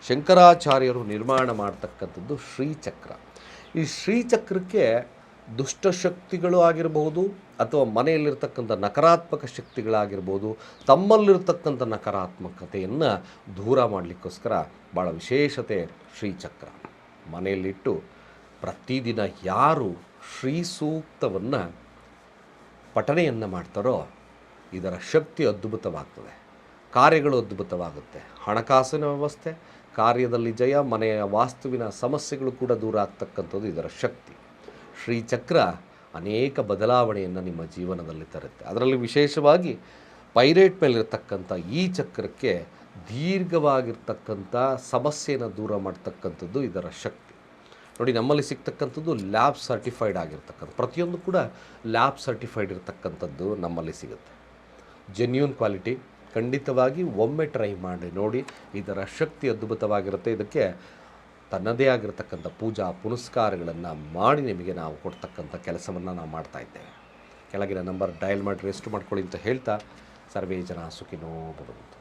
ಶಂಕರಾಚಾರ್ಯರು ನಿರ್ಮಾಣ ಮಾಡ್ತಕ್ಕಂಥದ್ದು ಶ್ರೀಚಕ್ರ. ಈ ಶ್ರೀಚಕ್ರಕ್ಕೆ ದುಷ್ಟಶಕ್ತಿಗಳು ಆಗಿರಬಹುದು ಅಥವಾ ಮನೆಯಲ್ಲಿರ್ತಕ್ಕಂಥ ನಕಾರಾತ್ಮಕ ಶಕ್ತಿಗಳಾಗಿರ್ಬೋದು, ತಮ್ಮಲ್ಲಿರ್ತಕ್ಕಂಥ ನಕಾರಾತ್ಮಕತೆಯನ್ನು ದೂರ ಮಾಡಲಿಕ್ಕೋಸ್ಕರ ಭಾಳ ವಿಶೇಷತೆ ಶ್ರೀಚಕ್ರ. ಮನೆಯಲ್ಲಿಟ್ಟು ಪ್ರತಿದಿನ ಯಾರು ಶ್ರೀ ಸೂಕ್ತವನ್ನು ಪಠಣೆಯನ್ನು ಮಾಡ್ತಾರೋ ಇದರ ಶಕ್ತಿ ಅದ್ಭುತವಾಗ್ತದೆ, ಕಾರ್ಯಗಳು ಅದ್ಭುತವಾಗುತ್ತೆ. ಹಣಕಾಸಿನ ವ್ಯವಸ್ಥೆ, ಕಾರ್ಯದಲ್ಲಿ ಜಯ, ಮನೆಯ ವಾಸ್ತುವಿನ ಸಮಸ್ಯೆಗಳು ಕೂಡ ದೂರ ಆಗ್ತಕ್ಕಂಥದ್ದು ಇದರ ಶಕ್ತಿ. ಶ್ರೀಚಕ್ರ ಅನೇಕ ಬದಲಾವಣೆಯನ್ನು ನಿಮ್ಮ ಜೀವನದಲ್ಲಿ ತರುತ್ತೆ. ಅದರಲ್ಲಿ ವಿಶೇಷವಾಗಿ ಪೈರೇಟ್ ಮೇಲಿರ್ತಕ್ಕಂಥ ಈ ಚಕ್ರಕ್ಕೆ ದೀರ್ಘವಾಗಿರ್ತಕ್ಕಂಥ ಸಮಸ್ಯೆಯನ್ನು ದೂರ ಮಾಡ್ತಕ್ಕಂಥದ್ದು ಇದರ ಶಕ್ತಿ. ನೋಡಿ, ನಮ್ಮಲ್ಲಿ ಸಿಗ್ತಕ್ಕಂಥದ್ದು ಲ್ಯಾಬ್ ಸರ್ಟಿಫೈಡ್ ಆಗಿರ್ತಕ್ಕಂಥ ಪ್ರತಿಯೊಂದು ಕೂಡ ಲ್ಯಾಬ್ ಸರ್ಟಿಫೈಡ್ ಇರತಕ್ಕಂಥದ್ದು ನಮ್ಮಲ್ಲಿ ಸಿಗುತ್ತೆ. Genuine quality. ಖಂಡಿತವಾಗಿ ಒಮ್ಮೆ ಟ್ರೈ ಮಾಡಿ ನೋಡಿ, ಇದರ ಶಕ್ತಿ ಅದ್ಭುತವಾಗಿರುತ್ತೆ. ಇದಕ್ಕೆ ತನ್ನದೇ ಆಗಿರತಕ್ಕಂಥ ಪೂಜಾ ಪುನಸ್ಕಾರಗಳನ್ನು ಮಾಡಿ ನಿಮಗೆ ನಾವು ಕೊಡ್ತಕ್ಕಂಥ ಕೆಲಸವನ್ನು ನಾವು ಮಾಡ್ತಾಯಿದ್ದೇವೆ. ಕೆಳಗಿನ ನಂಬರ್ ಡಯಲ್ ಮಾಡಿ ರೆಸ್ಟ್ ಮಾಡ್ಕೊಳ್ಳಿ ಅಂತ ಹೇಳ್ತಾ, ಸರ್ವೇ ಜನ ಸುಖಿನೋ ಭವಂತು.